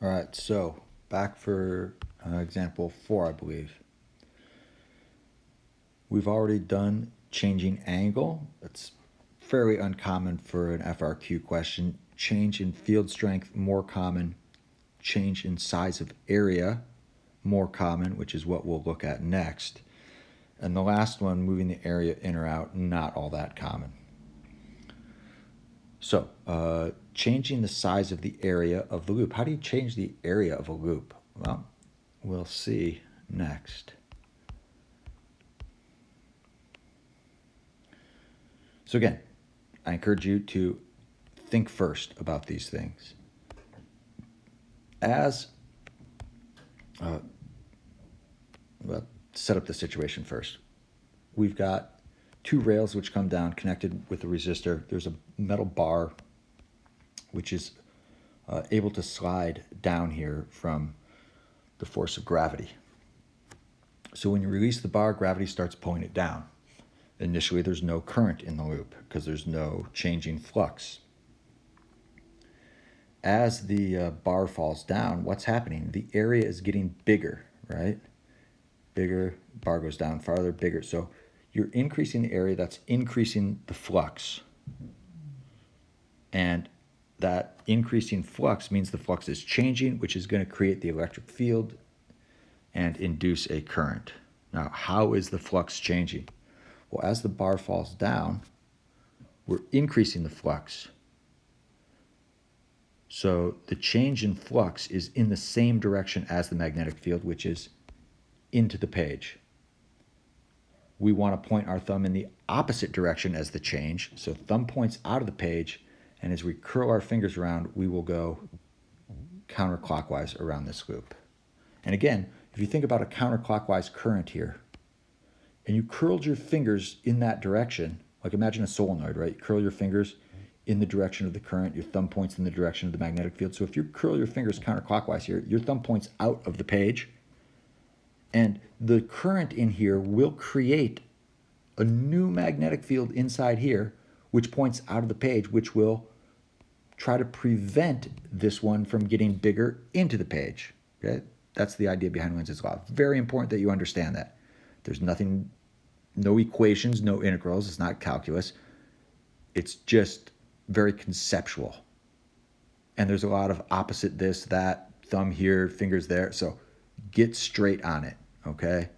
All right, so back for example 4, I believe. We've already done changing angle. That's fairly uncommon for an FRQ question. Change in field strength, more common. Change in size of area, more common, which is what we'll look at next. And the last one, moving the area in or out, not all that common. So, changing the size of the area of the loop. How do you change the area of a loop? Well, we'll see next. So again, I encourage you to think first about these things. Well, set up the situation first. We've got two rails which come down connected with a resistor. There's a metal bar which is able to slide down here from the force of gravity. So when you release the bar, gravity starts pulling it down. Initially, there's no current in the loop because there's no changing flux. As the bar falls down, what's happening? The area is getting bigger, right? Bigger, bar goes down farther, bigger. So you're increasing the area, that's increasing the flux. And that increasing flux means the flux is changing, which is going to create the electric field and induce a current. Now, how is the flux changing? Well, as the bar falls down, we're increasing the flux. So the change in flux is in the same direction as the magnetic field, which is into the page. We want to point our thumb in the opposite direction as the change. So thumb points out of the page, and as we curl our fingers around, we will go counterclockwise around this loop. And again, if you think about a counterclockwise current here, and you curled your fingers in that direction, like imagine a solenoid, right? You curl your fingers in the direction of the current, your thumb points in the direction of the magnetic field. So if you curl your fingers counterclockwise here, your thumb points out of the page, and the current in here will create a new magnetic field inside here, which points out of the page, which will try to prevent this one from getting bigger into the page. Okay? That's the idea behind Lenz's law. Very important that you understand that. There's nothing, no equations, no integrals. It's not calculus. It's just very conceptual. And there's a lot of opposite this, that, thumb here, fingers there. So get straight on it, okay?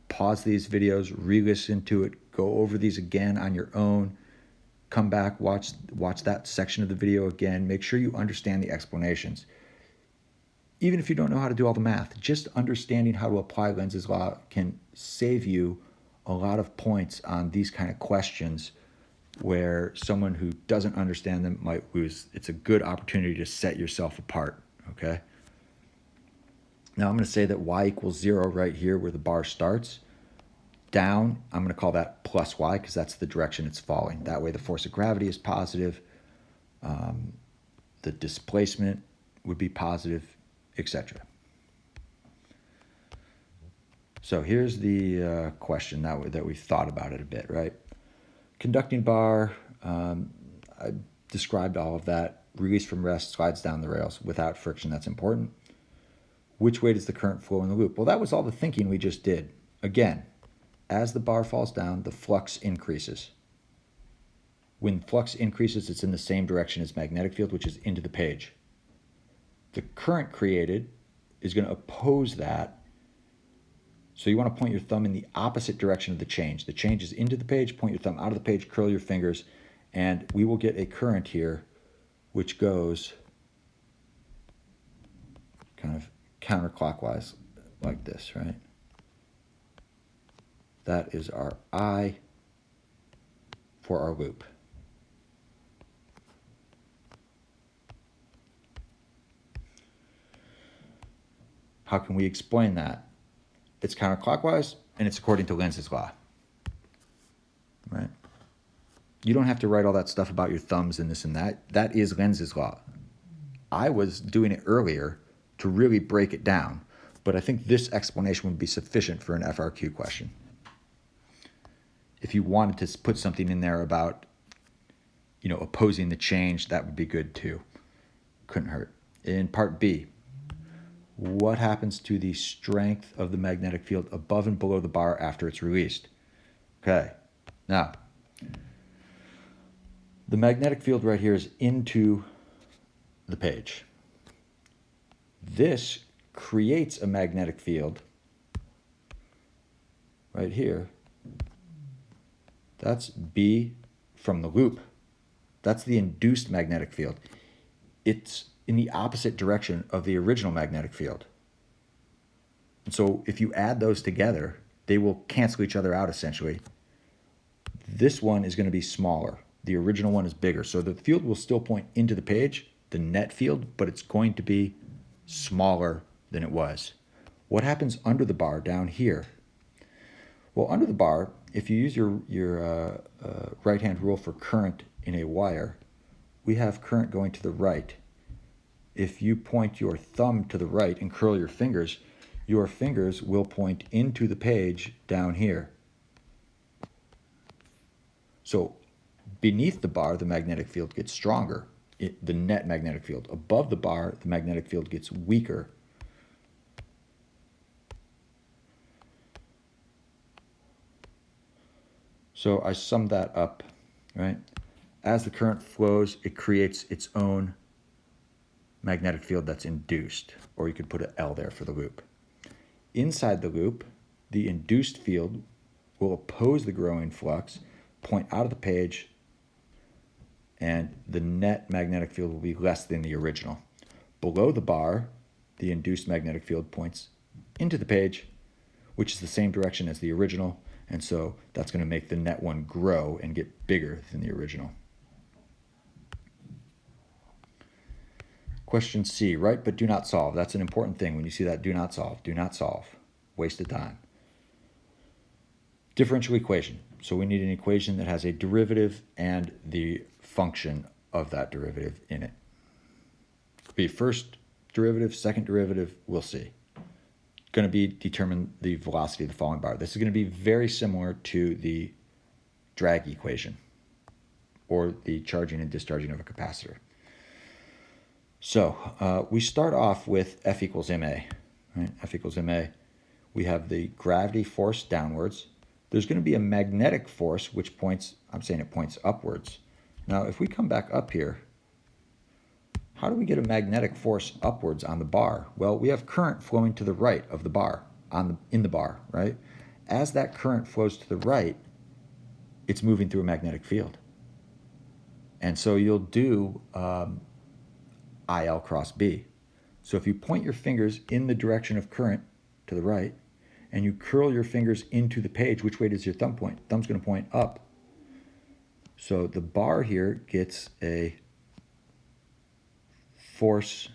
Pause these videos, re-listen to it, go over these again on your own. Come back, watch that section of the video again. Make sure you understand the explanations. Even if you don't know how to do all the math, just understanding how to apply Lenz's law can save you a lot of points on these kind of questions where someone who doesn't understand them might lose. It's a good opportunity to set yourself apart, okay? Now I'm going to say that y equals 0 right here where the bar starts. Down, I'm going to call that plus y because that's the direction it's falling. That way the force of gravity is positive. The displacement would be positive, etc. So here's the question that we thought about it a bit, right? Conducting bar, I described all of that. Release from rest, slides down the rails without friction, that's important. Which way does the current flow in the loop? Well, that was all the thinking we just did. Again, as the bar falls down, the flux increases. When flux increases, it's in the same direction as magnetic field, which is into the page. The current created is going to oppose that. So you want to point your thumb in the opposite direction of the change. The change is into the page, point your thumb out of the page, curl your fingers, and we will get a current here which goes kind of counterclockwise like this, right? That is our I for our loop. How can we explain that? It's counterclockwise, and it's according to Lenz's law, right? You don't have to write all that stuff about your thumbs and this and that. That is Lenz's law. I was doing it earlier to really break it down, but I think this explanation would be sufficient for an FRQ question. If you wanted to put something in there about, opposing the change, that would be good too. Couldn't hurt. In part B, what happens to the strength of the magnetic field above and below the bar after it's released? Okay, now, the magnetic field right here is into the page. This creates a magnetic field right here. That's B from the loop. That's the induced magnetic field. It's in the opposite direction of the original magnetic field. And so if you add those together, they will cancel each other out essentially. This one is going to be smaller. The original one is bigger. So the field will still point into the page, the net field, but it's going to be smaller than it was. What happens under the bar down here? Well, under the bar, if you use your right-hand rule for current in a wire, we have current going to the right. If you point your thumb to the right and curl your fingers will point into the page down here. So beneath the bar, the magnetic field gets stronger, the net magnetic field. Above the bar, the magnetic field gets weaker. So I summed that up, right? As the current flows, it creates its own magnetic field that's induced, or you could put an L there for the loop. Inside the loop, the induced field will oppose the growing flux, point out of the page, and the net magnetic field will be less than the original. Below the bar, the induced magnetic field points into the page, which is the same direction as the original, and so that's going to make the net one grow and get bigger than the original. Question C, write but do not solve. That's an important thing. When you see that, do not solve. Do not solve. Waste of time. Differential equation. So we need an equation that has a derivative and the function of that derivative in it. Could be first derivative, second derivative, we'll see. Going to be determine the velocity of the falling bar. This is going to be very similar to the drag equation or the charging and discharging of a capacitor. So we start off with F equals ma, right? F equals ma. We have the gravity force downwards. There's going to be a magnetic force which points, I'm saying it points upwards. Now if we come back up here, how do we get a magnetic force upwards on the bar? Well, we have current flowing to the right of the bar, in the bar, right? As that current flows to the right, it's moving through a magnetic field. And so you'll do IL cross B. So if you point your fingers in the direction of current to the right, and you curl your fingers into the page, which way does your thumb point? Thumb's going to point up. So the bar here gets a force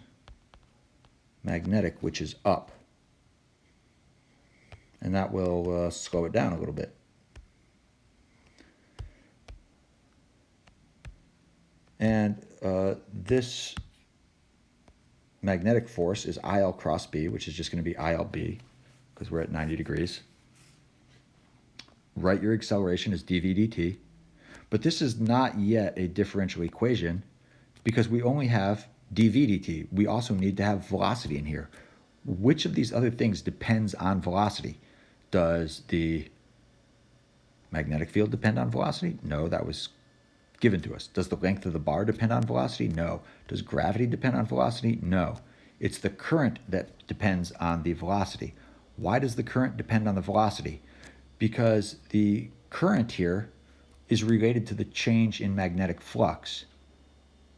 magnetic, which is up. And that will slow it down a little bit. And this magnetic force is IL cross B, which is just going to be ILB, because we're at 90 degrees. Write your acceleration as dv dt. But this is not yet a differential equation because we only have dv dt. We also need to have velocity in here. Which of these other things depends on velocity? Does the magnetic field depend on velocity? No, that was given to us. Does the length of the bar depend on velocity? No. Does gravity depend on velocity? No. It's the current that depends on the velocity. Why does the current depend on the velocity? Because the current here is related to the change in magnetic flux.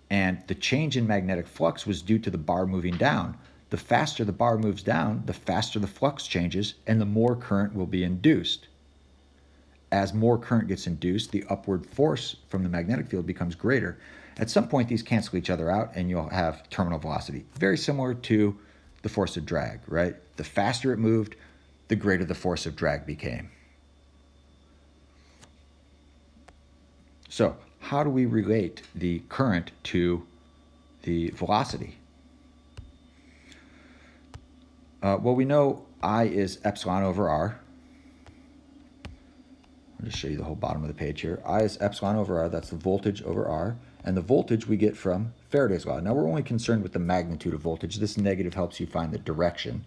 And the change in magnetic flux was due to the bar moving down. The faster the bar moves down, the faster the flux changes, and the more current will be induced. As more current gets induced, the upward force from the magnetic field becomes greater. At some point, these cancel each other out, and you'll have terminal velocity. Very similar to the force of drag, right? The faster it moved, the greater the force of drag became. So, how do we relate the current to the velocity? Well, we know I is epsilon over R. I'll just show you the whole bottom of the page here. I is epsilon over R, that's the voltage over R. And the voltage we get from Faraday's law. Now we're only concerned with the magnitude of voltage. This negative helps you find the direction.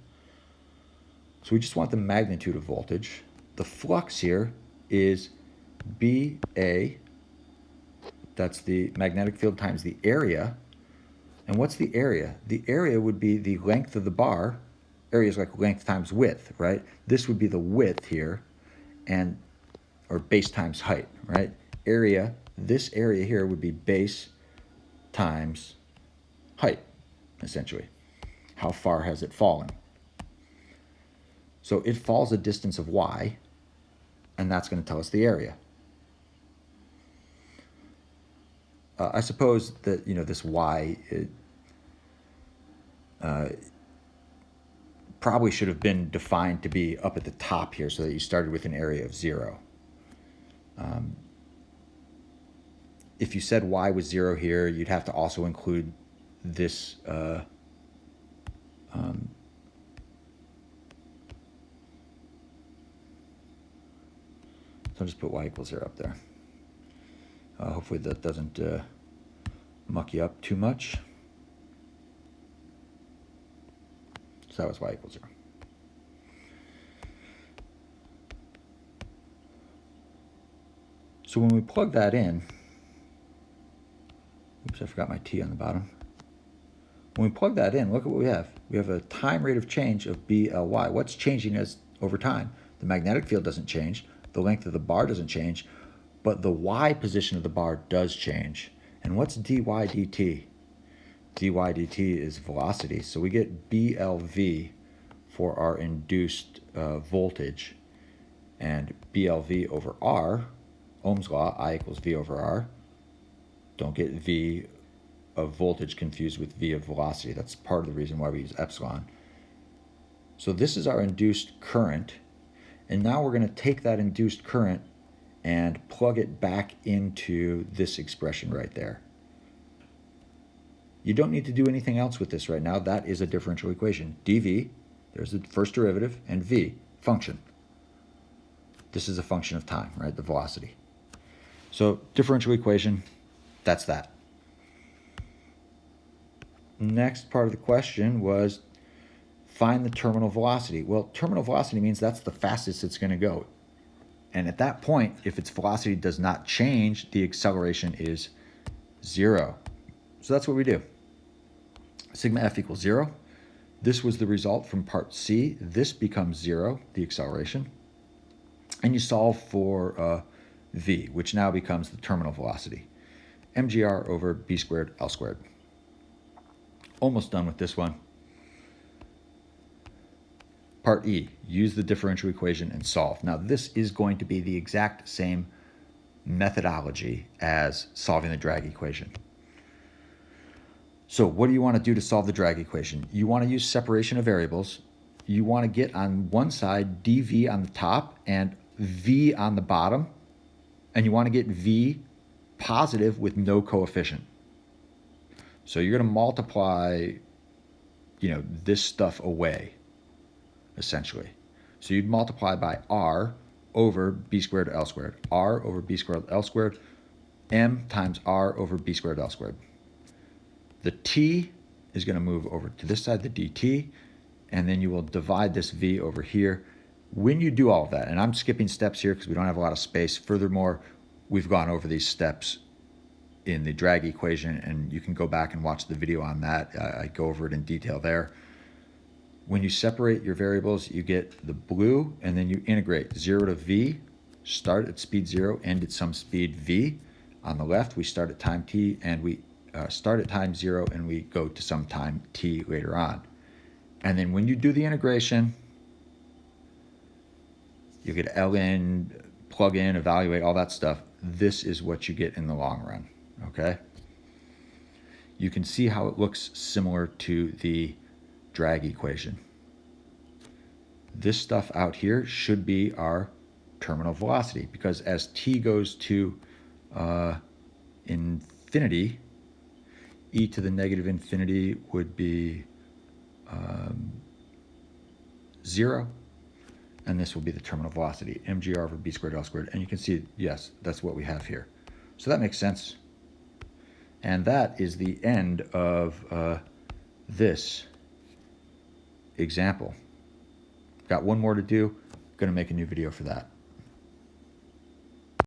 So we just want the magnitude of voltage. The flux here is BA, that's the magnetic field times the area. And what's the area? The area would be the length of the bar. Area is like length times width, right? This would be the width here, or base times height, right? Area, this area here would be base times height, essentially. How far has it fallen? So it falls a distance of y, and that's going to tell us the area. I suppose that, this y probably should have been defined to be up at the top here so that you started with an area of 0. If you said y was 0 here, you'd have to also include this so I'll just put y equals 0 up there. Hopefully that doesn't muck you up too much. So that was y equals 0. So when we plug that in, oops, I forgot my t on the bottom. When we plug that in, look at what we have. We have a time rate of change of BLY. What's changing over time? The magnetic field doesn't change. The length of the bar doesn't change. But the y position of the bar does change. And what's dy dt? Dy dt is velocity. So we get BLV for our induced voltage. And BLV over R, Ohm's law, I equals V over R. Don't get V of voltage confused with V of velocity. That's part of the reason why we use epsilon. So this is our induced current. And now we're going to take that induced current and plug it back into this expression right there. You don't need to do anything else with this right now. That is a differential equation. dV, there's the first derivative, and V, function. This is a function of time, right, the velocity. So differential equation, that's that. Next part of the question was find the terminal velocity. Well, terminal velocity means that's the fastest it's going to go. And at that point, if its velocity does not change, the acceleration is 0. So that's what we do. Sigma f equals 0. This was the result from part C. This becomes 0, the acceleration. And you solve for v, which now becomes the terminal velocity. mgr over b squared L squared. Almost done with this one. Part E, use the differential equation and solve. Now this is going to be the exact same methodology as solving the drag equation. So what do you want to do to solve the drag equation? You want to use separation of variables. You want to get on one side dv on the top and v on the bottom, and you want to get v positive with no coefficient. So you're going to multiply, this stuff away, essentially. So you'd multiply by r over b squared L squared. R over b squared L squared, m times r over b squared L squared. The t is going to move over to this side, the dt, and then you will divide this v over here. When you do all of that, and I'm skipping steps here because we don't have a lot of space. Furthermore, we've gone over these steps in the drag equation, and you can go back and watch the video on that. I go over it in detail there. When you separate your variables, you get the blue, and then you integrate 0 to v, start at speed 0, end at some speed v. On the left, we start at time t, and we start at time 0, and we go to some time t later on. And then when you do the integration, you get ln, plug in, evaluate, all that stuff. This is what you get in the long run, okay? You can see how it looks similar to the drag equation. This stuff out here should be our terminal velocity, because as t goes to infinity, e to the negative infinity would be 0, and this will be the terminal velocity, mgr over b squared L squared. And you can see, yes, that's what we have here. So that makes sense. And that is the end of this example. Got one more to do. Going to make a new video for that.